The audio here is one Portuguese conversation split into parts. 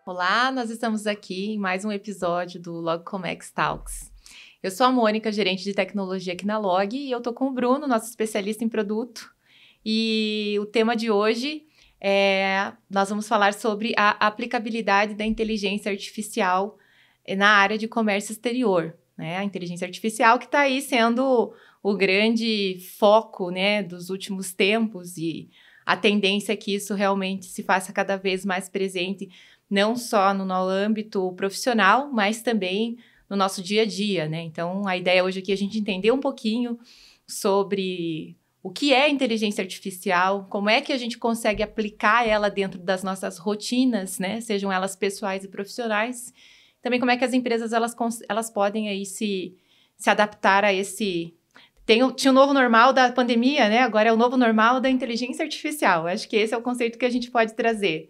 Olá, nós estamos aqui em mais um episódio do Logcomex Talks. Eu sou a Mônica, gerente de tecnologia aqui na Log, e eu tô com o Bruno, nosso especialista em produto. E o tema de hoje nós vamos falar sobre a aplicabilidade da inteligência artificial na área de comércio exterior, né? A inteligência artificial que está aí sendo o grande foco, né, dos últimos tempos, e a tendência é que isso realmente se faça cada vez mais presente, não só no âmbito profissional, mas também no nosso dia a dia, né? Então, a ideia hoje aqui é a gente entender um pouquinho sobre o que é inteligência artificial, como é que a gente consegue aplicar ela dentro das nossas rotinas, né? Sejam elas pessoais e profissionais. Também como é que as empresas elas podem aí se adaptar a esse... Tinha o novo normal da pandemia, né? Agora é o novo normal da inteligência artificial. Acho que esse é o conceito que a gente pode trazer.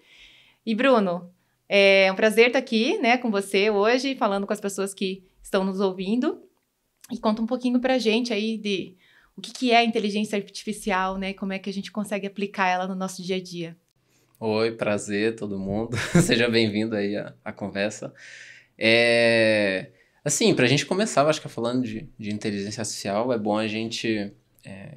E, Bruno, é um prazer estar aqui, né, com você hoje, falando com as pessoas que estão nos ouvindo. E conta um pouquinho pra gente aí de o que é a inteligência artificial, né? Como é que a gente consegue aplicar ela no nosso dia a dia. Oi, prazer todo mundo. Seja bem-vindo aí à conversa. Assim, para a gente começar, eu acho que falando de inteligência artificial, é bom a gente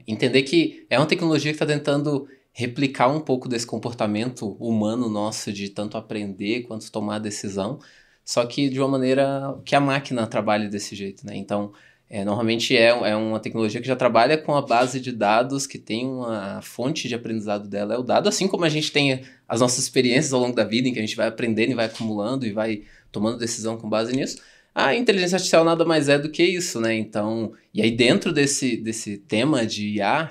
entender que é uma tecnologia que está tentando replicar um pouco desse comportamento humano nosso de tanto aprender quanto tomar decisão, só que de uma maneira que a máquina trabalhe desse jeito, né? Então, normalmente é uma tecnologia que já trabalha com a base de dados, que tem uma fonte de aprendizado dela, é o dado, assim como a gente tem as nossas experiências ao longo da vida, em que a gente vai aprendendo e vai acumulando e vai tomando decisão com base nisso. A inteligência artificial nada mais é do que isso, né? Então, e aí dentro desse tema de IA,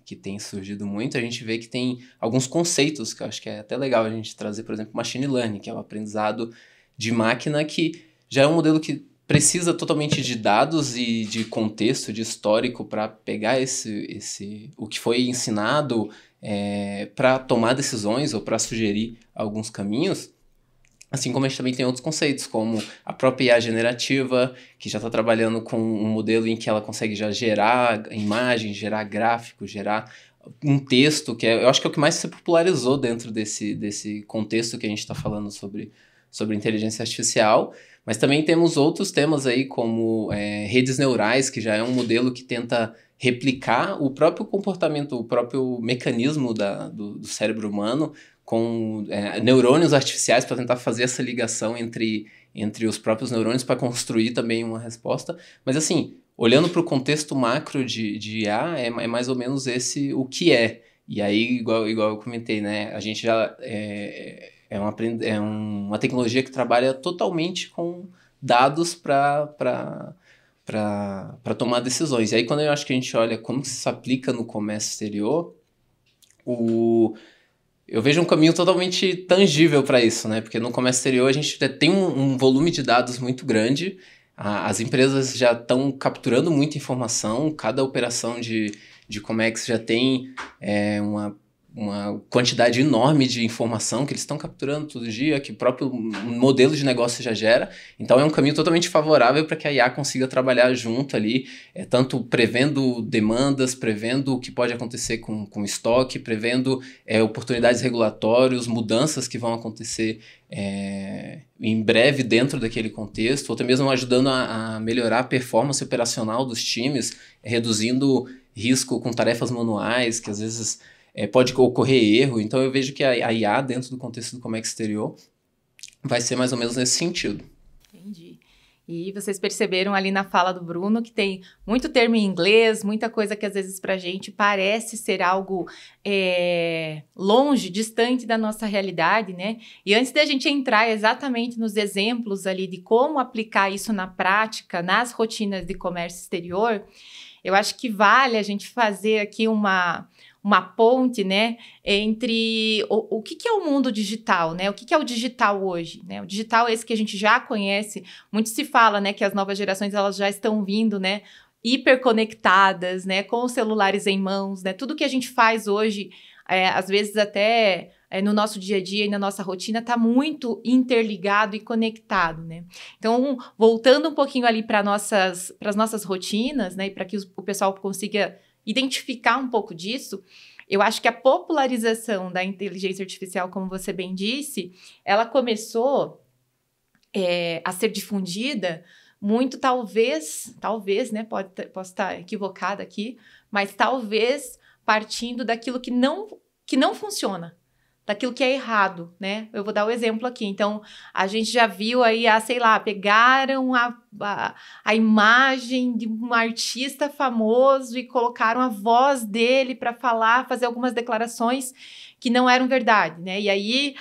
que tem surgido muito, a gente vê que tem alguns conceitos que eu acho que é até legal a gente trazer, por exemplo, machine learning, que é o aprendizado de máquina, que já é um modelo que precisa totalmente de dados e de contexto, de histórico, para pegar o que foi ensinado para tomar decisões ou para sugerir alguns caminhos. Assim como a gente também tem outros conceitos, como a própria IA generativa, que já está trabalhando com um modelo em que ela consegue já gerar imagem, gerar gráfico, gerar um texto, eu acho que é o que mais se popularizou dentro desse contexto que a gente está falando sobre inteligência artificial. Mas também temos outros temas aí, como redes neurais, que já é um modelo que tenta replicar o próprio comportamento, o próprio mecanismo do cérebro humano, com neurônios artificiais para tentar fazer essa ligação entre os próprios neurônios para construir também uma resposta. Mas assim, olhando para o contexto macro de IA, é mais ou menos esse o que é. E aí, igual eu comentei, né? A gente já é uma tecnologia que trabalha totalmente com dados para tomar decisões. E aí, quando eu acho que a gente olha como isso se aplica no comércio exterior, eu vejo um caminho totalmente tangível para isso, né? Porque no comércio exterior a gente tem um volume de dados muito grande, as empresas já estão capturando muita informação, cada operação de Comex já tem uma quantidade enorme de informação que eles estão capturando todo dia, que o próprio modelo de negócio já gera. Então é um caminho totalmente favorável para que a IA consiga trabalhar junto ali, tanto prevendo demandas, prevendo o que pode acontecer com estoque, prevendo oportunidades regulatórias, mudanças que vão acontecer em breve dentro daquele contexto, ou até mesmo ajudando a melhorar a performance operacional dos times, reduzindo risco com tarefas manuais, que às vezes pode ocorrer erro. Então eu vejo que a IA, dentro do contexto do Comex exterior, vai ser mais ou menos nesse sentido. Entendi. E vocês perceberam ali na fala do Bruno que tem muito termo em inglês, muita coisa que às vezes para a gente parece ser algo longe, distante da nossa realidade, né? E antes da gente entrar exatamente nos exemplos ali de como aplicar isso na prática, nas rotinas de comércio exterior, eu acho que vale a gente fazer aqui uma ponte, né, entre o que é o mundo digital, né? O que é o digital hoje, né? O digital é esse que a gente já conhece. Muito se fala, né, que as novas gerações elas já estão vindo, né, hiperconectadas, né, com os celulares em mãos, né? Tudo que a gente faz hoje, às vezes até no nosso dia a dia e na nossa rotina, está muito interligado e conectado, né? Então, voltando um pouquinho ali para as nossas rotinas, né, e para que o pessoal consiga identificar um pouco disso, eu acho que a popularização da inteligência artificial, como você bem disse, ela começou a ser difundida muito, talvez, né, posso estar equivocada aqui, mas talvez partindo daquilo que não funciona, daquilo que é errado, né? Eu vou dar o exemplo aqui. Então, a gente já viu aí, sei lá, pegaram a imagem de um artista famoso e colocaram a voz dele para fazer algumas declarações que não eram verdade, né? E aí,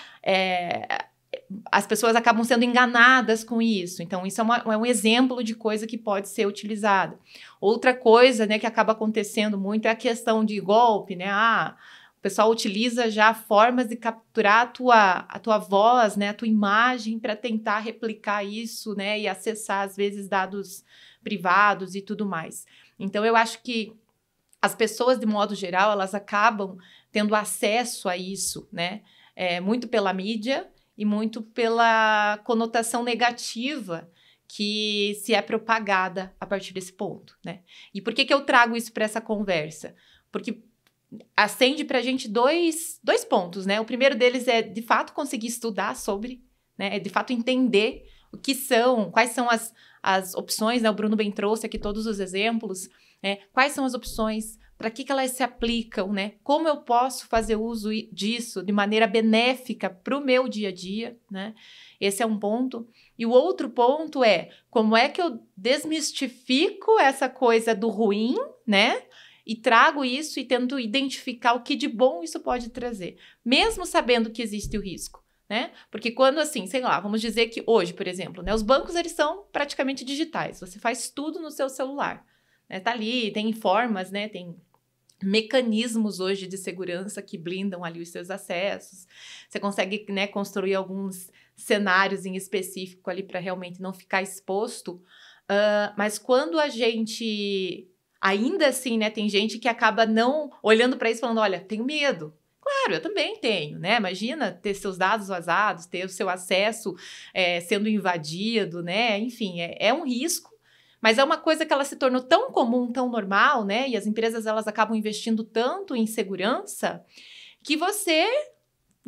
as pessoas acabam sendo enganadas com isso. Então, isso é um exemplo de coisa que pode ser utilizada. Outra coisa, né, que acaba acontecendo muito é a questão de golpe, né? O pessoal utiliza já formas de capturar a tua voz, né, a tua imagem para tentar replicar isso, né, e acessar, às vezes, dados privados e tudo mais. Então, eu acho que as pessoas, de modo geral, elas acabam tendo acesso a isso, né, muito pela mídia e muito pela conotação negativa que se é propagada a partir desse ponto, né? E por que eu trago isso para essa conversa? Porque acende para a gente dois pontos, né? O primeiro deles é, de fato, conseguir estudar sobre, né? É, de fato, entender quais são as opções, né? O Bruno bem trouxe aqui todos os exemplos, né? Quais são as opções, para que elas se aplicam, né? Como eu posso fazer uso disso de maneira benéfica para o meu dia a dia, né? Esse é um ponto. E o outro ponto é, como é que eu desmistifico essa coisa do ruim, né? E trago isso e tento identificar o que de bom isso pode trazer, mesmo sabendo que existe o risco, né? Porque quando, assim, sei lá, vamos dizer que hoje, por exemplo, né, os bancos, eles são praticamente digitais. Você faz tudo no seu celular, né? Tá ali, tem formas, né? Tem mecanismos hoje de segurança que blindam ali os seus acessos. Você consegue, né, construir alguns cenários em específico ali para realmente não ficar exposto. Mas quando a gente... Ainda assim, né, tem gente que acaba não olhando para isso e falando, olha, tenho medo. Claro, eu também tenho, né? Imagina ter seus dados vazados, ter o seu acesso sendo invadido, né? Enfim, é um risco, mas é uma coisa que ela se tornou tão comum, tão normal, né? E as empresas, elas acabam investindo tanto em segurança que você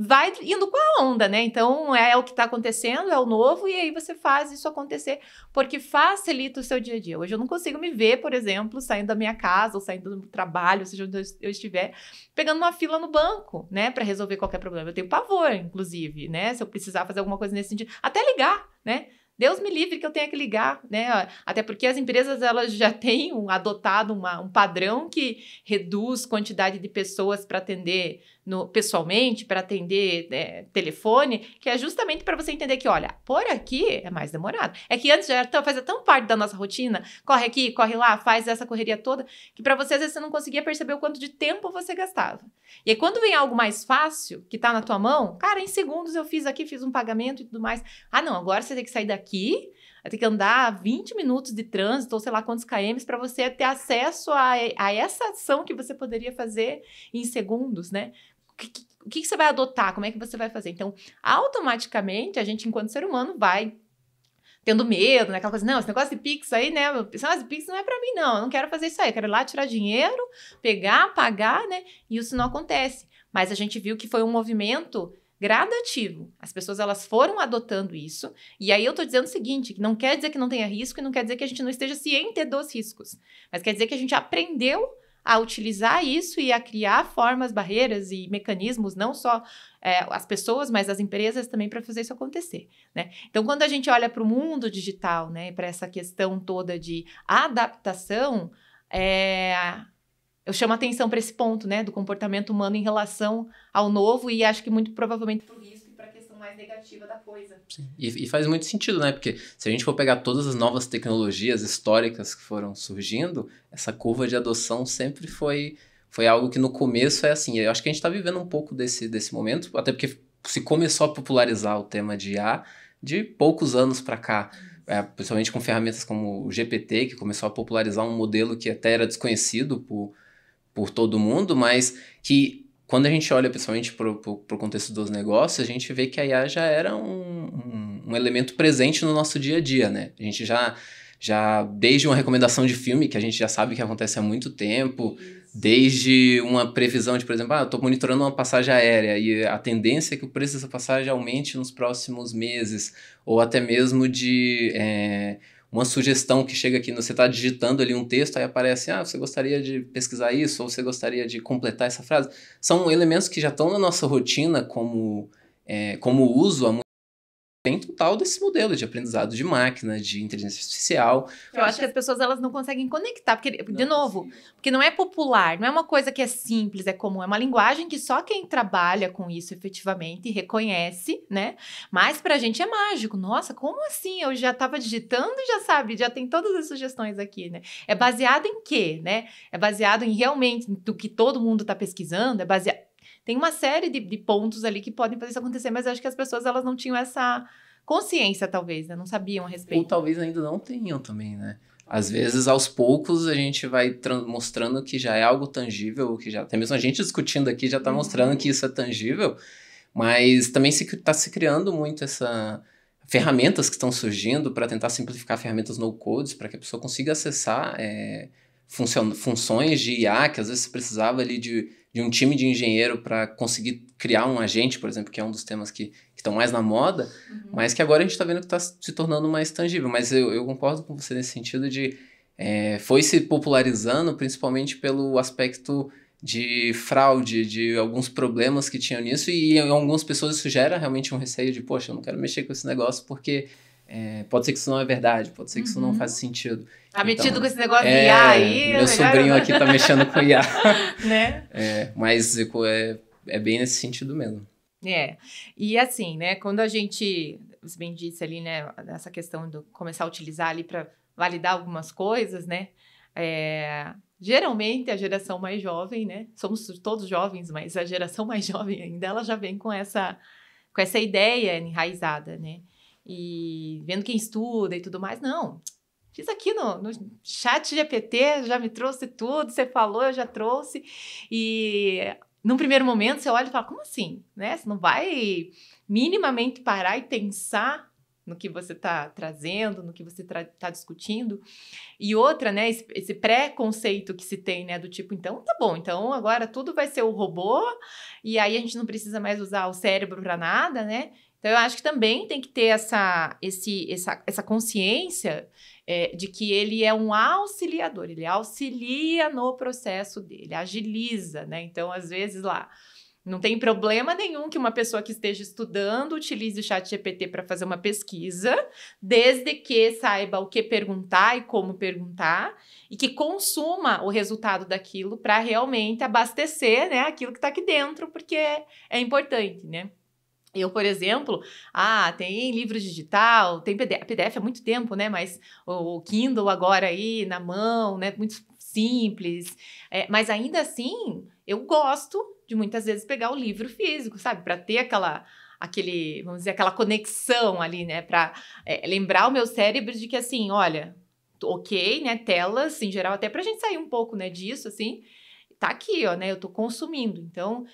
vai indo com a onda, né? Então, é o que está acontecendo, é o novo, e aí você faz isso acontecer, porque facilita o seu dia a dia. Hoje eu não consigo me ver, por exemplo, saindo da minha casa, ou saindo do trabalho, seja onde eu estiver, pegando uma fila no banco, né? Para resolver qualquer problema. Eu tenho pavor, inclusive, né? Se eu precisar fazer alguma coisa nesse sentido. Até ligar, né? Deus me livre que eu tenha que ligar, né? Até porque as empresas, elas já têm adotado um padrão que reduz quantidade de pessoas para atender pessoalmente, para atender telefone, que é justamente para você entender que, olha, por aqui é mais demorado. É que antes já fazia tão parte da nossa rotina, corre aqui, corre lá, faz essa correria toda, que para você, às vezes, você não conseguia perceber o quanto de tempo você gastava. E aí, quando vem algo mais fácil, que tá na tua mão, cara, em segundos eu fiz um pagamento e tudo mais. Ah, não, agora você tem que sair daqui, vai ter que andar 20 minutos de trânsito, ou sei lá quantos kms, para você ter acesso a essa ação que você poderia fazer em segundos, né? O que você vai adotar? Como é que você vai fazer? Então, automaticamente, a gente, enquanto ser humano, vai tendo medo, né? Aquela coisa, não, esse negócio de Pix aí, né? Esse negócio de Pix não é pra mim, não. Eu não quero fazer isso aí. Eu quero ir lá tirar dinheiro, pegar, pagar, né? E isso não acontece. Mas a gente viu que foi um movimento gradativo. As pessoas, elas foram adotando isso. E aí eu tô dizendo o seguinte, que não quer dizer que não tenha risco e não quer dizer que a gente não esteja ciente dos riscos. Mas quer dizer que a gente aprendeu a utilizar isso e a criar formas, barreiras e mecanismos, não só as pessoas, mas as empresas também, para fazer isso acontecer, né? Então, quando a gente olha para o mundo digital, né, para essa questão toda de adaptação, eu chamo a atenção para esse ponto, né, do comportamento humano em relação ao novo, e acho que muito provavelmente para o risco e para a questão mais negativa da coisa. Sim. E faz muito sentido, né? Porque se a gente for pegar todas as novas tecnologias históricas que foram surgindo, essa curva de adoção sempre foi algo que no começo é assim. Eu acho que a gente está vivendo um pouco desse momento, até porque se começou a popularizar o tema de IA de poucos anos para cá. Principalmente com ferramentas como o GPT, que começou a popularizar um modelo que até era desconhecido por todo mundo, mas que quando a gente olha principalmente para o contexto dos negócios, a gente vê que a IA já era um elemento presente no nosso dia a dia, né? A gente já já desde uma recomendação de filme, que a gente já sabe que acontece há muito tempo, desde uma previsão de, por exemplo, eu estou monitorando uma passagem aérea e a tendência é que o preço dessa passagem aumente nos próximos meses, ou até mesmo de uma sugestão que chega aqui, você está digitando ali um texto, aí aparece, você gostaria de pesquisar isso, ou você gostaria de completar essa frase. São elementos que já estão na nossa rotina como uso há tem total desse modelo de aprendizado de máquina, de inteligência artificial. Eu acho que as pessoas elas não conseguem conectar, porque, de novo, porque não é popular, não é uma coisa que é simples, é comum, é uma linguagem que só quem trabalha com isso efetivamente reconhece, né? Mas pra gente é mágico. Nossa, como assim? Eu já tava digitando e já sabe, já tem todas as sugestões aqui, né? É baseado em quê, né? É baseado em realmente do que todo mundo tá pesquisando, é baseado... Tem uma série de pontos ali que podem fazer isso acontecer, mas eu acho que as pessoas elas não tinham essa consciência, talvez, né? Não sabiam a respeito. Ou talvez ainda não tenham também, né? Às vezes, aos poucos, a gente vai mostrando que já é algo tangível, que já até mesmo a gente discutindo aqui já está mostrando que isso é tangível, mas também está se criando muito ferramentas que estão surgindo para tentar simplificar ferramentas no-codes, para que a pessoa consiga acessar funções de IA, que às vezes você precisava ali de um time de engenheiro para conseguir criar um agente, por exemplo, que é um dos temas que estão mais na moda, mas que agora a gente está vendo que está se tornando mais tangível. Mas eu concordo com você nesse sentido de foi se popularizando principalmente pelo aspecto de fraude, de alguns problemas que tinham nisso, e em algumas pessoas isso gera realmente um receio de, poxa, eu não quero mexer com esse negócio porque pode ser que isso não é verdade, pode ser que isso não faz sentido. Tá metido com esse negócio de IA aí. Meu sobrinho aqui tá mexendo com IA. Né? Mas é bem nesse sentido mesmo. E assim, né, quando a gente, você bem disse ali, né, nessa questão de começar a utilizar ali para validar algumas coisas, né, geralmente a geração mais jovem, né, somos todos jovens, mas a geração mais jovem ainda, ela já vem com essa ideia enraizada, né, e vendo quem estuda e tudo mais, não, fiz aqui no chat GPT, já me trouxe tudo, você falou, eu já trouxe, e num primeiro momento você olha e fala, como assim? Né? Você não vai minimamente parar e pensar no que você está trazendo, no que você está discutindo. E outra, né, esse preconceito que se tem, né, do tipo, então tá bom, então agora tudo vai ser o robô, e aí a gente não precisa mais usar o cérebro para nada, né? Então eu acho que também tem que ter essa consciência de que ele é um auxiliador, ele auxilia no processo dele, agiliza, né? Então, às vezes, não tem problema nenhum que uma pessoa que esteja estudando utilize o ChatGPT para fazer uma pesquisa, desde que saiba o que perguntar e como perguntar, e que consuma o resultado daquilo para realmente abastecer, né, aquilo que está aqui dentro, porque é importante, né? Eu, por exemplo, tem livro digital, tem PDF há muito tempo, né? Mas o Kindle agora aí na mão, né? Muito simples. Mas ainda assim, eu gosto de muitas vezes pegar o livro físico, sabe? Para ter vamos dizer, aquela conexão ali, né? Para lembrar o meu cérebro de que assim, olha, ok, né? Telas, em geral, até pra gente sair um pouco, né, disso, assim, tá aqui, ó, né? Eu tô consumindo. Então,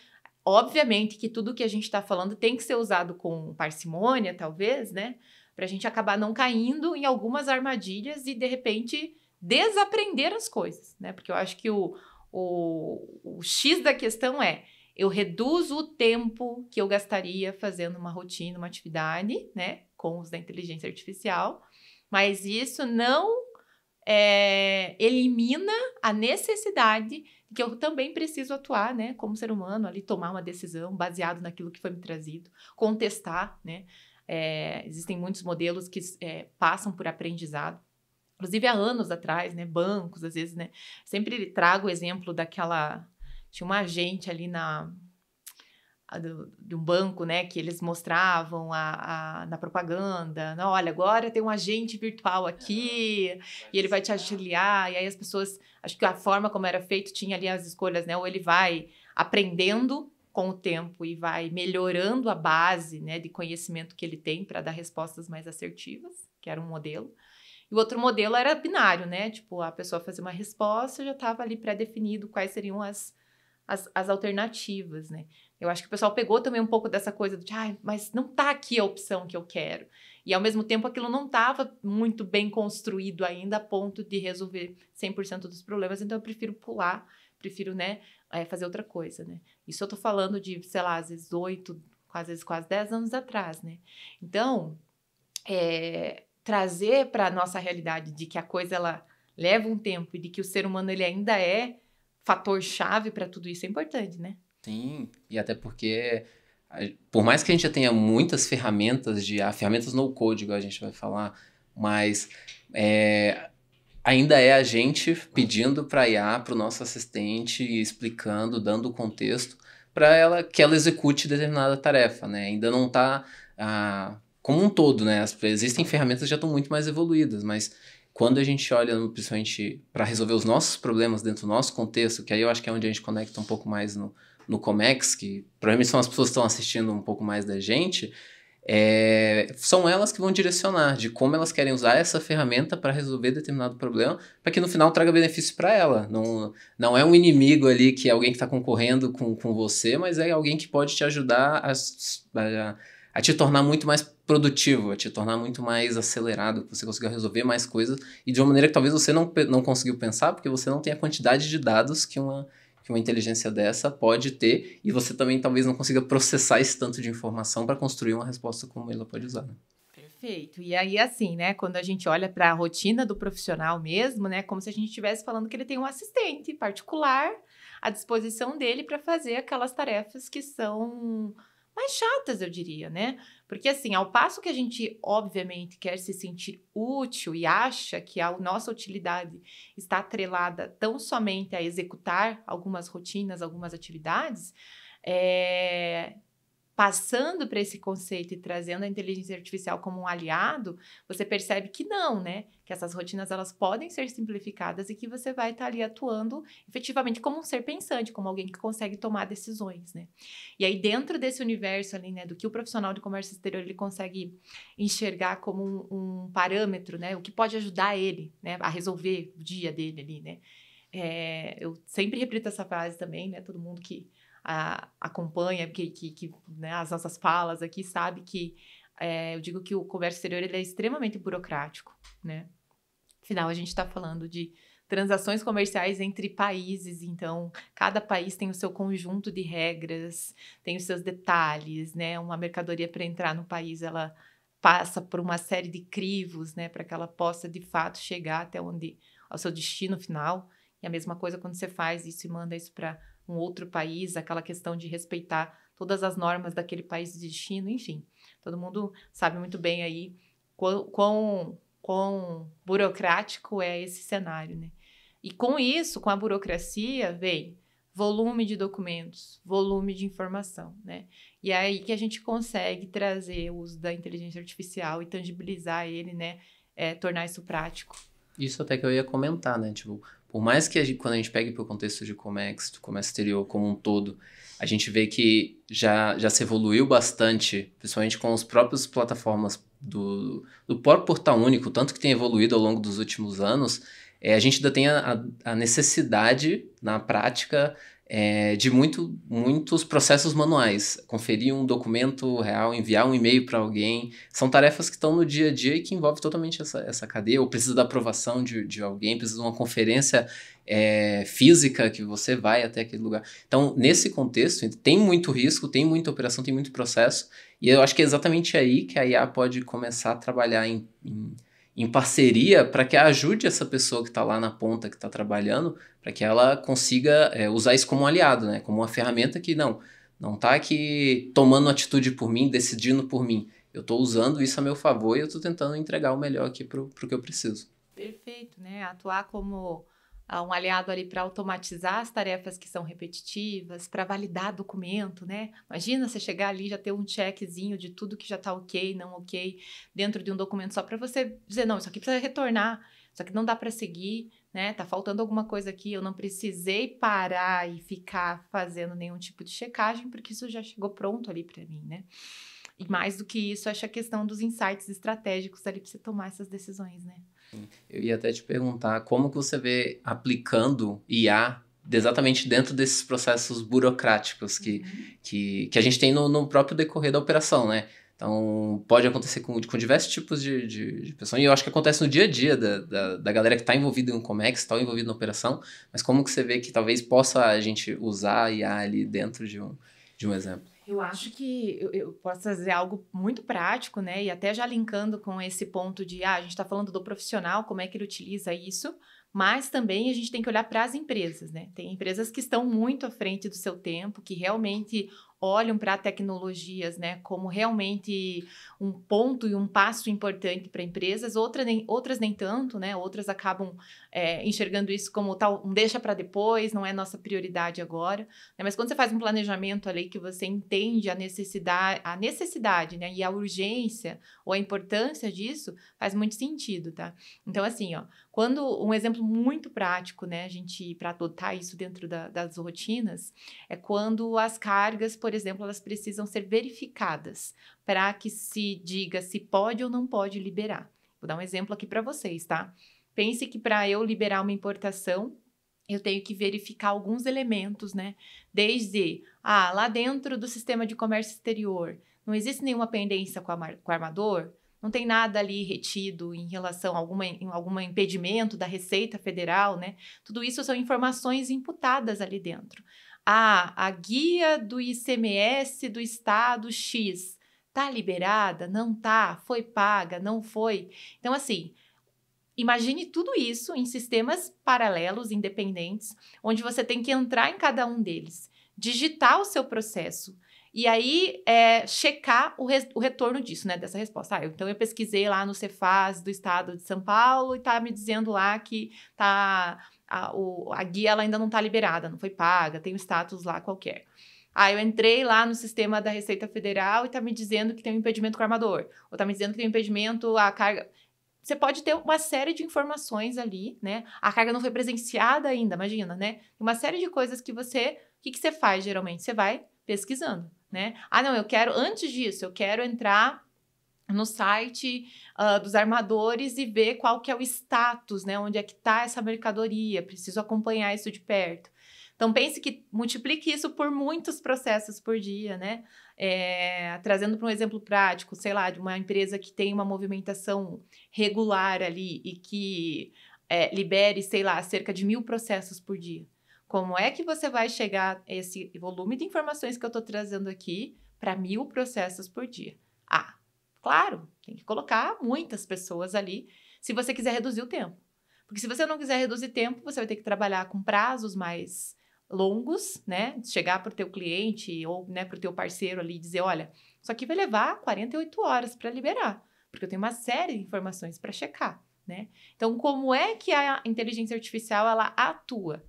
obviamente que tudo que a gente está falando tem que ser usado com parcimônia, talvez, né? Para a gente acabar não caindo em algumas armadilhas e, de repente, desaprender as coisas, né? Porque eu acho que o X da questão eu reduzo o tempo que eu gastaria fazendo uma rotina, uma atividade, né? Com os da inteligência artificial, mas isso não elimina a necessidade que eu também preciso atuar, né, como ser humano, ali tomar uma decisão baseado naquilo que foi me trazido, contestar, né, existem muitos modelos que passam por aprendizado, inclusive há anos atrás, né, bancos, às vezes, né, sempre trago o exemplo tinha uma agente ali de um banco, né, que eles mostravam na propaganda, não, olha, agora tem um agente virtual aqui e ele vai te auxiliar, e aí as pessoas, acho que a forma como era feito tinha ali as escolhas, né, ou ele vai aprendendo com o tempo e vai melhorando a base, né, de conhecimento que ele tem para dar respostas mais assertivas, que era um modelo, e o outro modelo era binário, né, tipo, a pessoa fazia uma resposta, já estava ali pré-definido quais seriam as as alternativas, né? Eu acho que o pessoal pegou também um pouco dessa coisa de, mas não tá aqui a opção que eu quero. E, ao mesmo tempo, aquilo não estava muito bem construído ainda a ponto de resolver 100% dos problemas. Então, eu prefiro pular, prefiro, né, fazer outra coisa, né? Isso eu tô falando de, sei lá, às vezes 8, às vezes quase 10 anos atrás, né? Então, trazer para a nossa realidade de que a coisa, ela leva um tempo e de que o ser humano, ele ainda é fator-chave para tudo isso é importante, né? Sim, e até porque, por mais que a gente já tenha muitas ferramentas ferramentas no code, igual a gente vai falar, mas ainda é a gente pedindo para a IA, para o nosso assistente, explicando, dando o contexto para que ela execute determinada tarefa, né? Ainda não está como um todo, né? Existem ferramentas que já estão muito mais evoluídas, mas quando a gente olha principalmente para resolver os nossos problemas dentro do nosso contexto, que aí eu acho que é onde a gente conecta um pouco mais no Comex, que provavelmente são as pessoas que estão assistindo um pouco mais da gente, são elas que vão direcionar de como elas querem usar essa ferramenta para resolver determinado problema, para que no final traga benefício para ela. Não é um inimigo ali que é alguém que está concorrendo com você, mas é alguém que pode te ajudar a te tornar muito mais produtivo, a te tornar muito mais acelerado, que você consiga resolver mais coisas e de uma maneira que talvez você não conseguiu pensar, porque você não tem a quantidade de dados que uma inteligência dessa pode ter, e você também talvez não consiga processar esse tanto de informação para construir uma resposta como ela pode usar, né? Perfeito. E aí, assim, né, quando a gente olha para a rotina do profissional mesmo, né, como se a gente estivesse falando que ele tem um assistente particular à disposição dele para fazer aquelas tarefas que são mais chatas, eu diria, né? Porque, assim, ao passo que a gente, obviamente, quer se sentir útil e acha que a nossa utilidade está atrelada tão somente a executar algumas rotinas, algumas atividades, passando para esse conceito e trazendo a inteligência artificial como um aliado, você percebe que não, né? Que essas rotinas, elas podem ser simplificadas e que você vai estar ali atuando efetivamente como um ser pensante, como alguém que consegue tomar decisões, né? E aí, dentro desse universo ali, né, do que o profissional de comércio exterior, ele consegue enxergar como um parâmetro, né? O que pode ajudar ele, né, a resolver o dia dele ali, né? Eu sempre repito essa frase também, né? Todo mundo que acompanha, né, as nossas falas aqui, sabe que eu digo que o comércio exterior, ele é extremamente burocrático, né? Afinal, a gente está falando de transações comerciais entre países, então cada país tem o seu conjunto de regras, tem os seus detalhes, né? Uma mercadoria para entrar no país, ela passa por uma série de crivos, né, para que ela possa de fato chegar até ao seu destino final. E a mesma coisa quando você faz isso e manda isso para um outro país, aquela questão de respeitar todas as normas daquele país de destino, enfim. Todo mundo sabe muito bem aí quão burocrático é esse cenário, né? E com isso, com a burocracia, vem volume de documentos, volume de informação, né? E é aí que a gente consegue trazer o uso da inteligência artificial e tangibilizar ele, né? Tornar isso prático. Isso até que eu ia comentar, né? Tipo, por mais que quando a gente pegue para o contexto de Comex, do comércio exterior como um todo, a gente vê que já se evoluiu bastante, principalmente com as próprias plataformas do próprio portal único, tanto que tem evoluído ao longo dos últimos anos, a gente ainda tem a necessidade, na prática, de muitos processos manuais. Conferir um documento real, enviar um e-mail para alguém, são tarefas que estão no dia a dia e que envolvem totalmente essa cadeia, ou precisa da aprovação de alguém, precisa de uma conferência física que você vai até aquele lugar. Então, nesse contexto, tem muito risco, tem muita operação, tem muito processo, e eu acho que é exatamente aí que a IA pode começar a trabalhar em parceria para que ajude essa pessoa que está lá na ponta, que está trabalhando, para que ela consiga usar isso como um aliado, né? Como uma ferramenta que não está aqui tomando atitude por mim, decidindo por mim. Eu estou usando isso a meu favor e eu estou tentando entregar o melhor aqui para o que eu preciso. Perfeito, né? Atuar como um aliado ali para automatizar as tarefas que são repetitivas, para validar documento, né? Imagina você chegar ali e já ter um checkzinho de tudo que já está ok, não ok, dentro de um documento só para você dizer, não, isso aqui precisa retornar, isso aqui não dá para seguir, né? Tá faltando alguma coisa aqui, eu não precisei parar e ficar fazendo nenhum tipo de checagem, porque isso já chegou pronto ali para mim, né? E mais do que isso, acho a questão dos insights estratégicos ali para você tomar essas decisões, né? Eu ia até te perguntar como que você vê aplicando IA exatamente dentro desses processos burocráticos que a gente tem no próprio decorrer da operação, né? Então, pode acontecer com diversos tipos de pessoas. E eu acho que acontece no dia a dia da galera que está envolvida em um Comex, está envolvida na operação. Mas como que você vê que talvez possa a gente usar a IA ali dentro de um exemplo? Eu acho que eu posso trazer algo muito prático, né? E até já linkando com esse ponto de, a gente está falando do profissional, como é que ele utiliza isso, mas também a gente tem que olhar para as empresas, né? Tem empresas que estão muito à frente do seu tempo, que realmente olham para tecnologias, né, como realmente um ponto e um passo importante para empresas, outras nem tanto, né? Outras acabam enxergando isso como tal, um deixa para depois, não é nossa prioridade agora, né? Mas quando você faz um planejamento ali que você entende a necessidade, né, e a urgência ou a importância disso, faz muito sentido, tá? Então, assim, ó, quando um exemplo muito prático, né, para adotar isso dentro das rotinas, é quando as cargas, por exemplo, elas precisam ser verificadas para que se diga se pode ou não pode liberar. Vou dar um exemplo aqui para vocês, tá? Pense que para eu liberar uma importação, eu tenho que verificar alguns elementos, né? Desde, lá dentro do sistema de comércio exterior, não existe nenhuma pendência com o armador? Não tem nada ali retido em relação a algum impedimento da Receita Federal, né? Tudo isso são informações imputadas ali dentro. A guia do ICMS do estado X tá liberada? Não tá? Foi paga? Não foi? Então, assim, imagine tudo isso em sistemas paralelos, independentes, onde você tem que entrar em cada um deles, digitar o seu processo e aí checar o retorno disso, né, dessa resposta. Então eu pesquisei lá no Cefaz do estado de São Paulo e tá me dizendo lá que a guia ela ainda não está liberada, não foi paga, tem um status lá qualquer. Eu entrei lá no sistema da Receita Federal e está me dizendo que tem um impedimento com o armador, ou está me dizendo que tem um impedimento à carga. Você pode ter uma série de informações ali, né? A carga não foi presenciada ainda, imagina, né? Uma série de coisas que você... O que você faz, geralmente? Você vai pesquisando, né? Não, antes disso, eu quero entrar no site dos armadores e ver qual que é o status, né? Onde é que está essa mercadoria, preciso acompanhar isso de perto. Então, pense que multiplique isso por muitos processos por dia, né? Trazendo para um exemplo prático, sei lá, de uma empresa que tem uma movimentação regular ali e que libere, sei lá, cerca de 1.000 processos por dia. Como é que você vai chegar a esse volume de informações que eu estou trazendo aqui para 1.000 processos por dia? Claro, tem que colocar muitas pessoas ali se você quiser reduzir o tempo. Porque se você não quiser reduzir tempo, você vai ter que trabalhar com prazos mais longos, né? Chegar para o teu cliente ou, né, para o teu parceiro ali e dizer, olha, isso aqui vai levar 48 horas para liberar, porque eu tenho uma série de informações para checar, né? Então, como é que a inteligência artificial ela atua?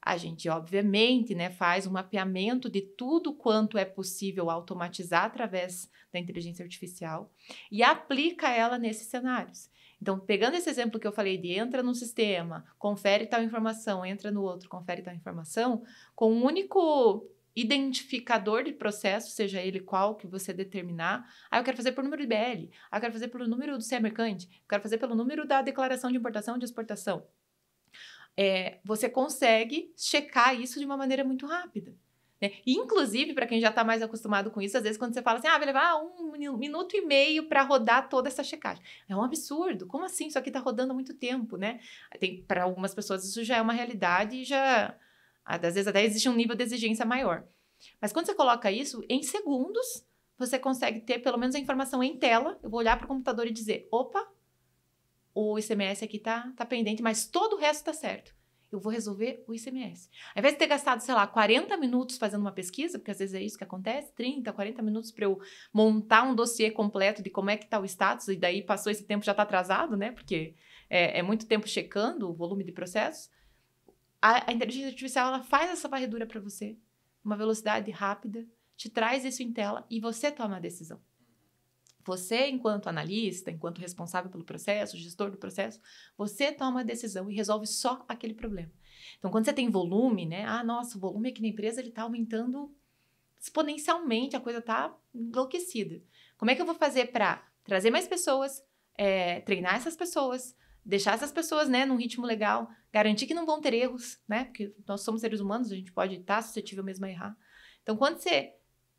A gente, obviamente, né, faz um mapeamento de tudo quanto é possível automatizar através da inteligência artificial e aplica ela nesses cenários. Então, pegando esse exemplo que eu falei de entra num sistema, confere tal informação, entra no outro, confere tal informação, com um único identificador de processo, seja ele qual que você determinar. Eu quero fazer por número de BL, eu quero fazer pelo número do CE mercante, eu quero fazer pelo número da declaração de importação e de exportação. Você consegue checar isso de uma maneira muito rápida, né? Inclusive, para quem já está mais acostumado com isso, às vezes quando você fala assim, vai levar 1 minuto e meio para rodar toda essa checagem. É um absurdo. Como assim? Isso aqui está rodando há muito tempo, né? Para algumas pessoas isso já é uma realidade e às vezes até existe um nível de exigência maior. Mas quando você coloca isso, em segundos, você consegue ter pelo menos a informação em tela. Eu vou olhar para o computador e dizer, opa, o ICMS aqui tá pendente, mas todo o resto tá certo. Eu vou resolver o ICMS. Ao invés de ter gastado, sei lá, 40 minutos fazendo uma pesquisa, porque às vezes é isso que acontece, 30, 40 minutos para eu montar um dossiê completo de como é que tá o status, e daí passou esse tempo, já tá atrasado, né? Porque é muito tempo checando o volume de processos. A inteligência artificial, ela faz essa varredura para você, uma velocidade rápida, te traz isso em tela e você toma a decisão. Você, enquanto analista, enquanto responsável pelo processo, gestor do processo, você toma a decisão e resolve só aquele problema. Então, quando você tem volume, né? Nossa, o volume aqui na empresa está aumentando exponencialmente, a coisa está enlouquecida. Como é que eu vou fazer para trazer mais pessoas, treinar essas pessoas, deixar essas pessoas, né, num ritmo legal, garantir que não vão ter erros, né, porque nós somos seres humanos, a gente pode estar suscetível mesmo a errar. Então, quando você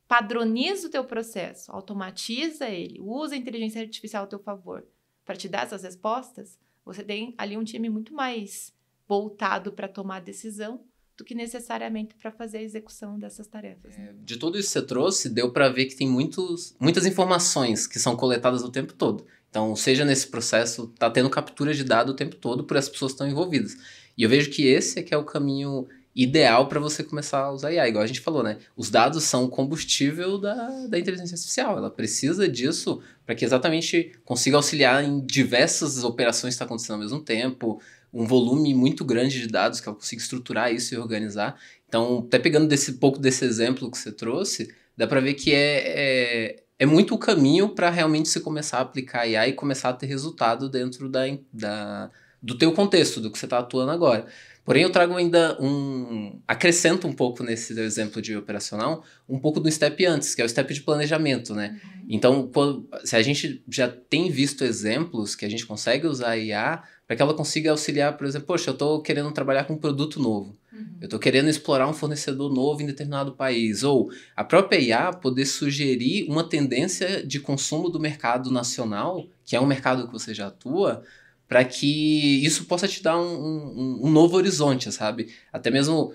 padroniza o teu processo, automatiza ele, usa a inteligência artificial ao teu favor para te dar essas respostas, você tem ali um time muito mais voltado para tomar decisão do que necessariamente para fazer a execução dessas tarefas. Né? De tudo isso que você trouxe, deu para ver que tem muitas informações que são coletadas o tempo todo. Então, seja nesse processo, tá tendo captura de dado o tempo todo por as pessoas que estão envolvidas. E eu vejo que esse é que é o caminho ideal para você começar a usar IA. Igual a gente falou, né? Os dados são o combustível da inteligência artificial. Ela precisa disso para que exatamente consiga auxiliar em diversas operações que estão acontecendo ao mesmo tempo, um volume muito grande de dados que ela consiga estruturar isso e organizar. Então, até pegando pouco desse exemplo que você trouxe, dá para ver que é muito o caminho para realmente se começar a aplicar IA e começar a ter resultado dentro do teu contexto, do que você está atuando agora. Porém, eu trago ainda acrescento um pouco nesse exemplo de operacional, um pouco do step antes, que é o step de planejamento, né? Uhum. Então, se a gente já tem visto exemplos que a gente consegue usar a IA para que ela consiga auxiliar, por exemplo, poxa, eu estou querendo trabalhar com um produto novo, eu estou querendo explorar um fornecedor novo em determinado país, ou a própria IA poder sugerir uma tendência de consumo do mercado nacional, que é um mercado que você já atua, para que isso possa te dar um novo horizonte, sabe? Até mesmo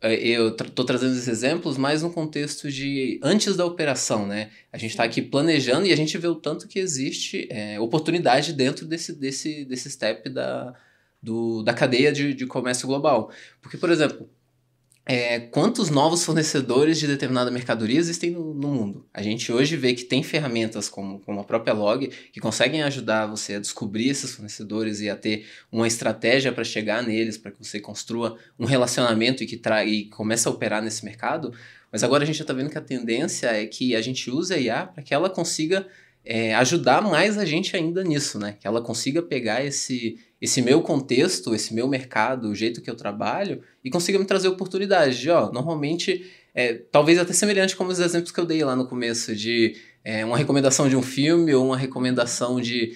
eu estou trazendo esses exemplos mais no contexto de antes da operação, né? A gente está aqui planejando e a gente vê o tanto que existe oportunidade dentro desse step da cadeia de comércio global. Porque, por exemplo, quantos novos fornecedores de determinada mercadoria existem no mundo? A gente hoje vê que tem ferramentas como a própria Log que conseguem ajudar você a descobrir esses fornecedores e a ter uma estratégia para chegar neles, para que você construa um relacionamento e comece a operar nesse mercado. Mas agora a gente já está vendo que a tendência é que a gente use a IA para que ela consiga ajudar mais a gente ainda nisso, né? Que ela consiga pegar esse meu contexto, esse meu mercado, o jeito que eu trabalho e consiga me trazer oportunidades de, normalmente, talvez até semelhante como os exemplos que eu dei lá no começo, de uma recomendação de um filme ou uma recomendação de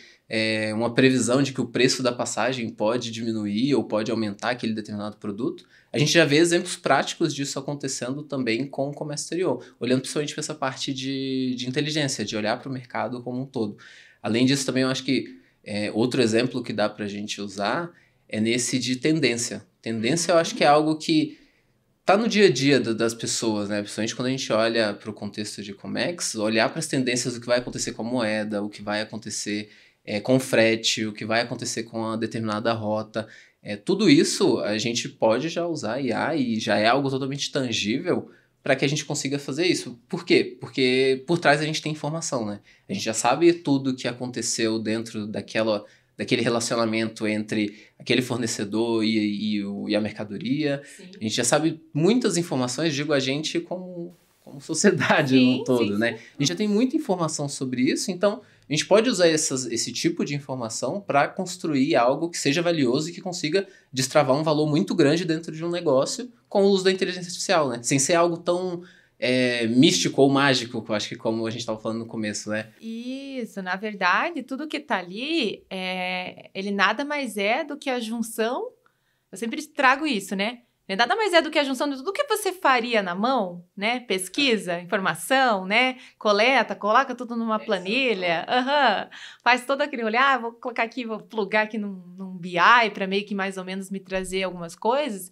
uma previsão de que o preço da passagem pode diminuir ou pode aumentar aquele determinado produto. A gente já vê exemplos práticos disso acontecendo também com o comércio exterior, olhando principalmente para essa parte de inteligência, de olhar para o mercado como um todo. Além disso, também eu acho que outro exemplo que dá para a gente usar é nesse de tendência. Tendência eu acho que é algo que está no dia a dia das pessoas, né? Principalmente quando a gente olha para o contexto de Comex, olhar para as tendências do que vai acontecer com a moeda, o que vai acontecer com o frete, o que vai acontecer com uma determinada rota. Tudo isso a gente pode já usar IA e já é algo totalmente tangível para que a gente consiga fazer isso. Por quê? Porque por trás a gente tem informação, né? A gente já sabe tudo o que aconteceu dentro daquele relacionamento entre aquele fornecedor e a mercadoria. Sim. A gente já sabe muitas informações, digo a gente como sociedade no todo, né? A gente já tem muita informação sobre isso, então a gente pode usar esse tipo de informação para construir algo que seja valioso e que consiga destravar um valor muito grande dentro de um negócio com o uso da inteligência artificial, né? Sem ser algo tão místico ou mágico, eu acho que como a gente estava falando no começo, né? Isso, na verdade, tudo que está ali, ele nada mais é do que a junção, eu sempre trago isso, né? Nada mais é do que a junção de tudo que você faria na mão, né? Pesquisa, informação, né? Coleta, coloca tudo numa planilha. Faz todo aquele olhar, vou colocar aqui, vou plugar aqui num BI para meio que mais ou menos me trazer algumas coisas.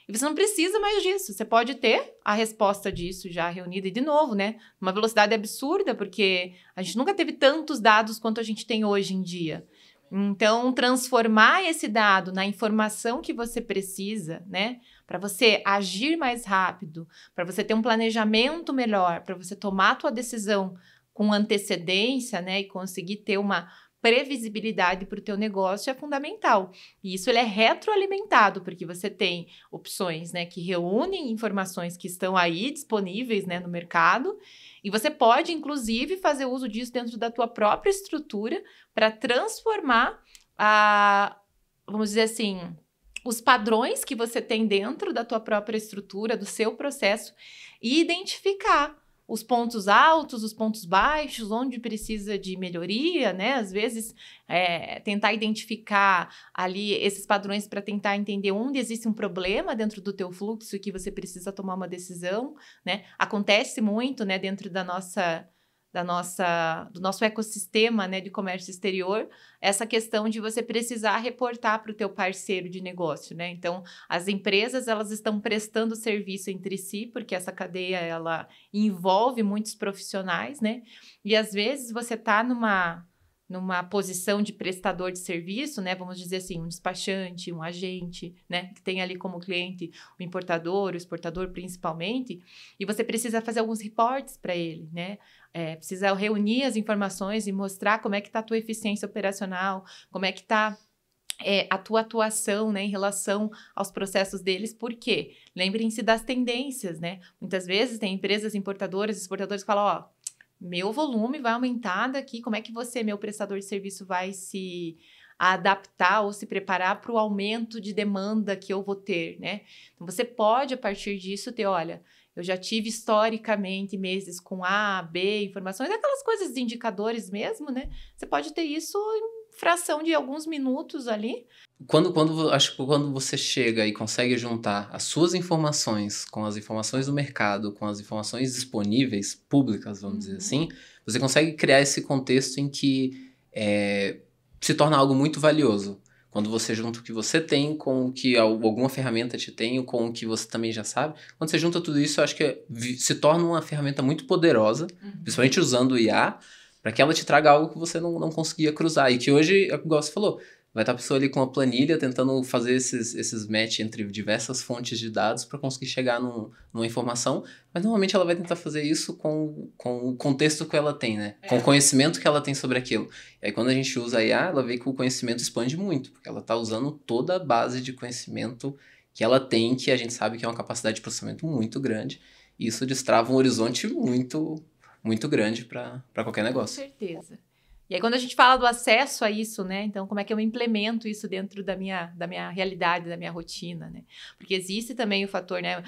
E você não precisa mais disso. Você pode ter a resposta disso já reunida. E, de novo, né? Uma velocidade absurda, porque a gente nunca teve tantos dados quanto a gente tem hoje em dia. Então, transformar esse dado na informação que você precisa, né? Para você agir mais rápido, para você ter um planejamento melhor, para você tomar a tua decisão com antecedência, né? E conseguir ter uma previsibilidade para o teu negócio é fundamental. E isso ele é retroalimentado, porque você tem opções, né, que reúnem informações que estão aí disponíveis, né, no mercado, e você pode, inclusive, fazer uso disso dentro da tua própria estrutura para transformar vamos dizer assim, os padrões que você tem dentro da tua própria estrutura, do seu processo, e identificar os pontos altos, os pontos baixos, onde precisa de melhoria, né? Às vezes, tentar identificar ali esses padrões para tentar entender onde existe um problema dentro do teu fluxo e que você precisa tomar uma decisão, né? Acontece muito, né, dentro do nosso ecossistema, né, de comércio exterior, essa questão de você precisar reportar para o teu parceiro de negócio, né? Então, as empresas, elas estão prestando serviço entre si, porque essa cadeia, ela envolve muitos profissionais, né? E, às vezes, você está numa posição de prestador de serviço, né? Vamos dizer assim, um despachante, um agente, né? Que tem ali como cliente o importador, o exportador principalmente, e você precisa fazer alguns reportes para ele, né? Precisa reunir as informações e mostrar como é que está a tua eficiência operacional, como é que está a tua atuação, né, em relação aos processos deles. Por quê? Lembrem-se das tendências, né? Muitas vezes tem empresas importadoras, exportadores que falam, ó, meu volume vai aumentar daqui, como é que você, meu prestador de serviço, vai se adaptar ou se preparar para o aumento de demanda que eu vou ter, né? Então, você pode, a partir disso, ter, olha, eu já tive historicamente meses com A, B, informações, aquelas coisas de indicadores mesmo, né? Você pode ter isso em fração de alguns minutos ali. Acho que quando você chega e consegue juntar as suas informações com as informações do mercado, com as informações disponíveis, públicas, vamos dizer assim, você consegue criar esse contexto em que se torna algo muito valioso. Quando você junta o que você tem com o que alguma ferramenta te tem, com o que você também já sabe. Quando você junta tudo isso, eu acho que se torna uma ferramenta muito poderosa, principalmente usando o IA, para que ela te traga algo que você não conseguia cruzar. E que hoje, igual você falou, vai estar a pessoa ali com uma planilha tentando fazer esses match entre diversas fontes de dados para conseguir chegar numa informação, mas normalmente ela vai tentar fazer isso com o contexto que ela tem, né? Com o conhecimento que ela tem sobre aquilo. E aí quando a gente usa a IA, ela vê que o conhecimento expande muito, porque ela está usando toda a base de conhecimento que ela tem, que a gente sabe que é uma capacidade de processamento muito grande, e isso destrava um horizonte muito, muito grande para qualquer negócio. Com certeza. E aí, quando a gente fala do acesso a isso, né? Então, como é que eu implemento isso dentro da minha realidade, da minha rotina, né? Porque existe também o fator, né?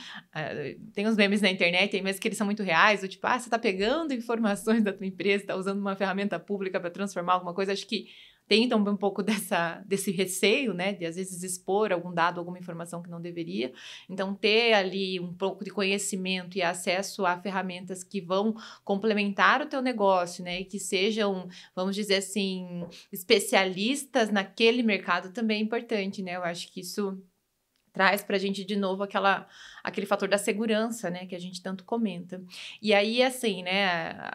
Tem uns memes na internet, tem memes que eles são muito reais, do tipo, você tá pegando informações da tua empresa, tá usando uma ferramenta pública para transformar alguma coisa. Acho que tem também um pouco desse receio, né? De, às vezes, expor algum dado, alguma informação que não deveria. Então, ter ali um pouco de conhecimento e acesso a ferramentas que vão complementar o teu negócio, né? E que sejam, vamos dizer assim, especialistas naquele mercado também é importante, né? Eu acho que isso traz para a gente de novo aquele fator da segurança, né, que a gente tanto comenta. E aí, assim, né,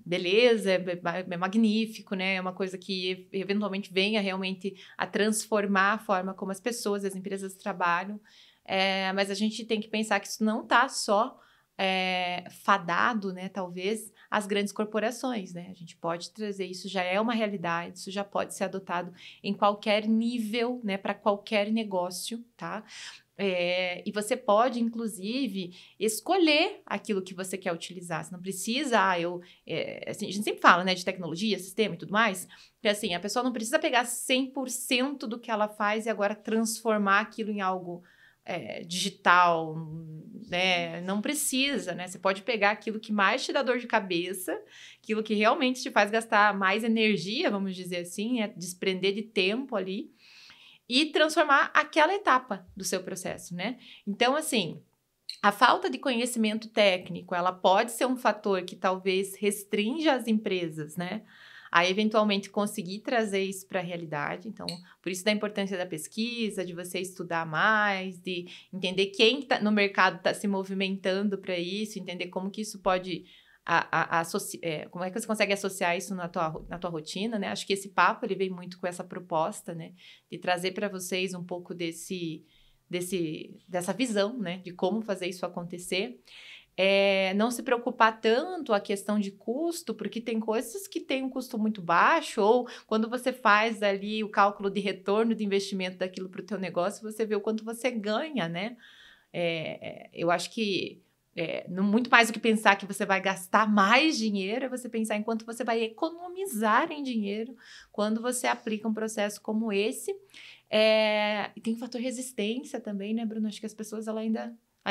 beleza, é magnífico, né, é uma coisa que eventualmente venha realmente a transformar a forma como as pessoas, as empresas trabalham, mas a gente tem que pensar que isso não está só fadado, né, talvez, às grandes corporações, né? A gente pode trazer, isso já é uma realidade, isso já pode ser adotado em qualquer nível, né, para qualquer negócio, tá? E você pode, inclusive, escolher aquilo que você quer utilizar. Você não precisa, assim, a gente sempre fala, né, de tecnologia, sistema e tudo mais, que assim, a pessoa não precisa pegar 100% do que ela faz e agora transformar aquilo em algo digital, né? Não precisa, né? Você pode pegar aquilo que mais te dá dor de cabeça, aquilo que realmente te faz gastar mais energia, vamos dizer assim, desprender de tempo ali, e transformar aquela etapa do seu processo, né? Então, assim, a falta de conhecimento técnico, ela pode ser um fator que talvez restrinja as empresas, né? A eventualmente conseguir trazer isso para a realidade. Então, por isso da importância da pesquisa, de você estudar mais, de entender quem no mercado está se movimentando para isso, entender como que isso pode como é que você consegue associar isso na tua rotina, né? Acho que esse papo, ele vem muito com essa proposta, né? De trazer para vocês um pouco dessa visão, né? De como fazer isso acontecer. Não se preocupar tanto a questão de custo, porque tem coisas que têm um custo muito baixo, ou quando você faz ali o cálculo de retorno de investimento daquilo para o teu negócio, você vê o quanto você ganha, né? Eu acho que muito mais do que pensar que você vai gastar mais dinheiro, é você pensar em quanto você vai economizar em dinheiro quando você aplica um processo como esse. E tem o fator resistência também, né, Bruno? Acho que as pessoas elas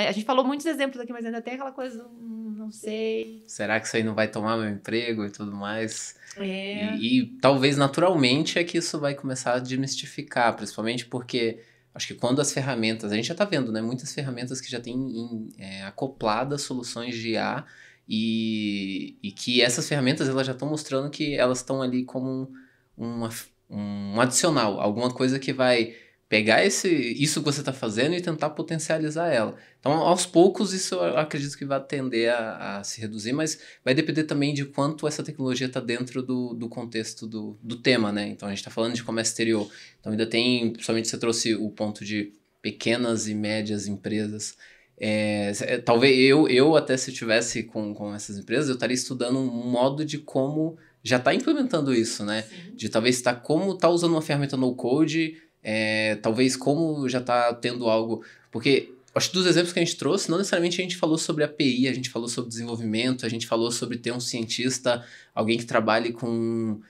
A gente falou muitos exemplos aqui, mas ainda tem aquela coisa, não sei. Será que isso aí não vai tomar meu emprego e tudo mais? É. E talvez naturalmente é que isso vai começar a desmistificar, principalmente porque acho que quando as ferramentas, a gente já está vendo, né? Muitas ferramentas que já têm acopladas soluções de IA e que essas ferramentas elas já estão mostrando que elas estão ali como um adicional, alguma coisa que vai pegar isso que você está fazendo e tentar potencializar ela. Então, aos poucos, isso eu acredito que vai tender a se reduzir, mas vai depender também de quanto essa tecnologia está dentro do contexto do tema, né? Então, a gente está falando de comércio exterior. Então, ainda tem, principalmente você trouxe o ponto de pequenas e médias empresas. Talvez eu até se eu tivesse com essas empresas, eu estaria estudando um modo de como já está implementando isso, né? Sim. De talvez como está usando uma ferramenta no-code, talvez como já está tendo algo... Porque acho que dos exemplos que a gente trouxe, não necessariamente a gente falou sobre API, a gente falou sobre desenvolvimento, a gente falou sobre ter um cientista, alguém que trabalhe com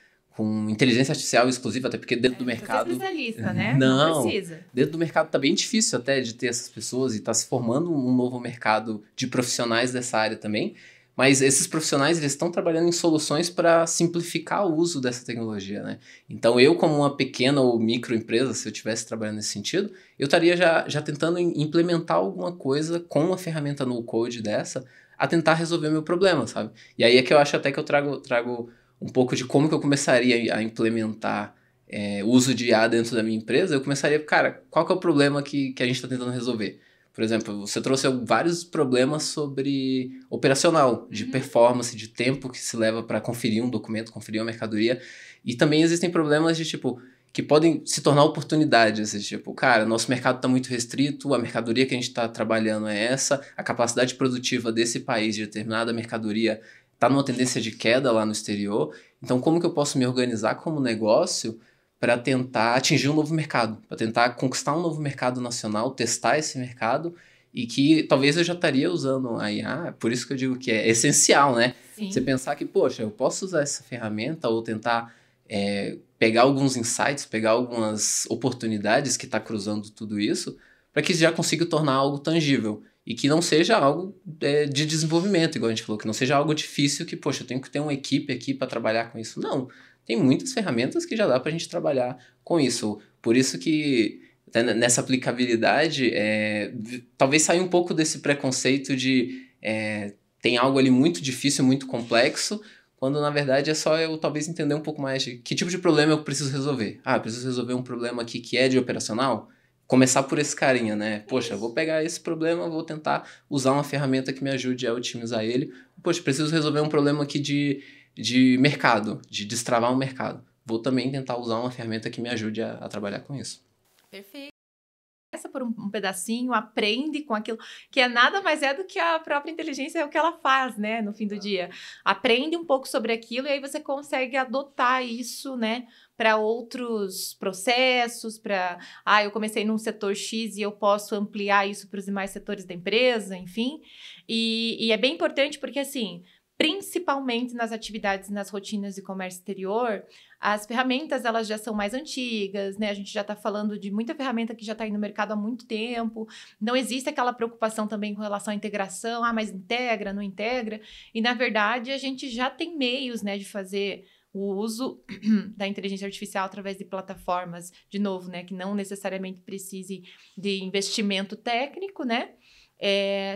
inteligência artificial exclusiva, até porque dentro do mercado... especialista, né? Não precisa. Dentro do mercado tá bem difícil até de ter essas pessoas e tá se formando um novo mercado de profissionais dessa área também. Mas esses profissionais, eles estão trabalhando em soluções para simplificar o uso dessa tecnologia, né? Então, eu como uma pequena ou microempresa, se eu estivesse trabalhando nesse sentido, eu estaria já tentando implementar alguma coisa com uma ferramenta no-code dessa a tentar resolver o meu problema, sabe? E aí é que eu acho até que eu trago um pouco de como que eu começaria a implementar o uso de IA dentro da minha empresa. Eu começaria, cara, qual que é o problema que a gente está tentando resolver? Por exemplo, você trouxe vários problemas sobre operacional, de performance, de tempo que se leva para conferir um documento, conferir uma mercadoria. E também existem problemas de tipo que podem se tornar oportunidades. Tipo, cara, nosso mercado está muito restrito, a mercadoria que a gente está trabalhando é essa, a capacidade produtiva desse país de determinada mercadoria está numa tendência de queda lá no exterior. Então, como que eu posso me organizar como negócio para tentar atingir um novo mercado, para tentar conquistar um novo mercado nacional, testar esse mercado e que talvez eu já estaria usando a IA, por isso que eu digo que é essencial, né? Sim. Você pensar que, poxa, eu posso usar essa ferramenta ou tentar pegar alguns insights, pegar algumas oportunidades que está cruzando tudo isso, para que já consiga tornar algo tangível e que não seja algo de desenvolvimento, igual a gente falou, que não seja algo difícil que, poxa, eu tenho que ter uma equipe aqui para trabalhar com isso. Não, tem muitas ferramentas que já dá para a gente trabalhar com isso. Por isso que nessa aplicabilidade, talvez saia um pouco desse preconceito de tem algo ali muito difícil, muito complexo, quando na verdade é só eu talvez entender um pouco mais de que tipo de problema eu preciso resolver. Ah, eu preciso resolver um problema aqui que é de operacional? Começar por esse carinha, né? Poxa, eu vou pegar esse problema, vou tentar usar uma ferramenta que me ajude a otimizar ele. Poxa, preciso resolver um problema aqui de mercado, de destravar um mercado. Vou também tentar usar uma ferramenta que me ajude a trabalhar com isso. Perfeito. Começa por um pedacinho, aprende com aquilo, que nada mais do que a própria inteligência, é o que ela faz, né, no fim do dia. Aprende um pouco sobre aquilo e aí você consegue adotar isso, né, para outros processos, eu comecei num setor X e eu posso ampliar isso para os demais setores da empresa, enfim. E é bem importante porque, assim, principalmente nas atividades, nas rotinas de comércio exterior, as ferramentas elas já são mais antigas, né? A gente já está falando de muita ferramenta que já está aí no mercado há muito tempo. Não existe aquela preocupação também com relação à integração, mas integra, não integra. E, na verdade, a gente já tem meios, né, de fazer o uso da inteligência artificial através de plataformas, de novo, né, que não necessariamente precise de investimento técnico, né?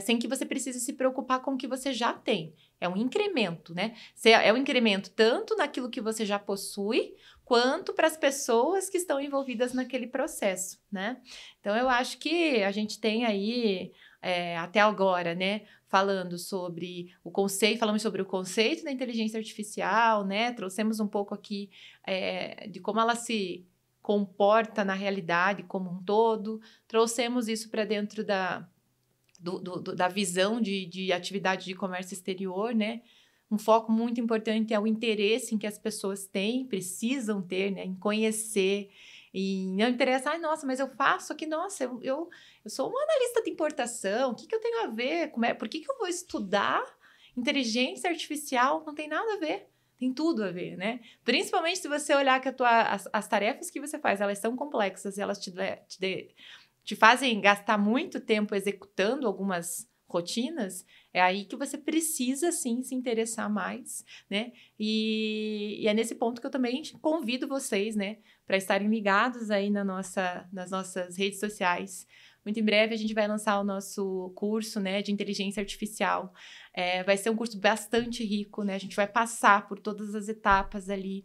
Sem que você precise se preocupar com o que você já tem. É um incremento, né? É um incremento tanto naquilo que você já possui, quanto para as pessoas que estão envolvidas naquele processo, né? Então, eu acho que a gente tem aí, até agora, né, falamos sobre o conceito da inteligência artificial, né? Trouxemos um pouco aqui de como ela se comporta na realidade como um todo, trouxemos isso para dentro da visão de atividade de comércio exterior, né? Um foco muito importante é o interesse em que as pessoas têm, precisam ter, né? Em conhecer. E não interessa, nossa, mas eu faço aqui, nossa, eu sou uma analista de importação, o que eu tenho a ver? Por que eu vou estudar inteligência artificial? Não tem nada a ver. Tem tudo a ver, né? Principalmente se você olhar que as tarefas que você faz, elas são complexas e elas te te fazem gastar muito tempo executando algumas rotinas, é aí que você precisa, sim, se interessar mais, né? E é nesse ponto que eu também convido vocês, né, para estarem ligados aí nas nossas redes sociais. Muito em breve a gente vai lançar o nosso curso, né, de inteligência artificial. Vai ser um curso bastante rico, né? A gente vai passar por todas as etapas ali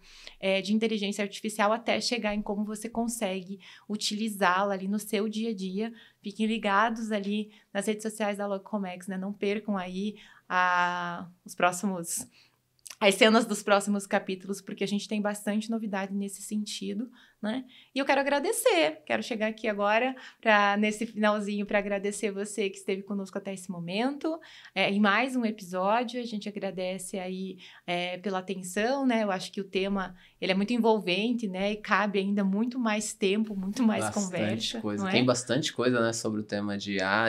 de inteligência artificial até chegar em como você consegue utilizá-la ali no seu dia a dia. Fiquem ligados ali nas redes sociais da Logcomex, né? Não percam aí as cenas dos próximos capítulos, porque a gente tem bastante novidade nesse sentido, né? E eu quero chegar aqui agora, nesse finalzinho, para agradecer você que esteve conosco até esse momento, em mais um episódio. A gente agradece aí pela atenção, né? Eu acho que o tema, ele é muito envolvente, né? E cabe ainda muito mais tempo, muito mais conversa. Coisa. Não é? Tem bastante coisa, né, sobre o tema de IA,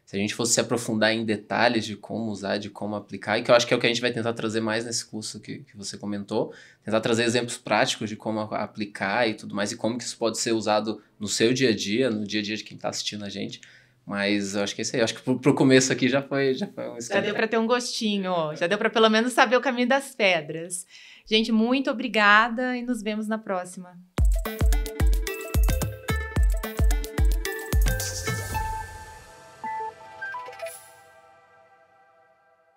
se a gente fosse se aprofundar em detalhes de como usar, de como aplicar, e que eu acho que é o que a gente vai tentar trazer mais nesse curso que você comentou, tentar trazer exemplos práticos de como aplicar e tudo mais, e como que isso pode ser usado no seu dia a dia, no dia a dia de quem está assistindo a gente. Mas eu acho que é isso aí. Eu acho que pro começo aqui já foi um Já deu para ter um gostinho, já deu para pelo menos saber o caminho das pedras. Gente, muito obrigada e nos vemos na próxima.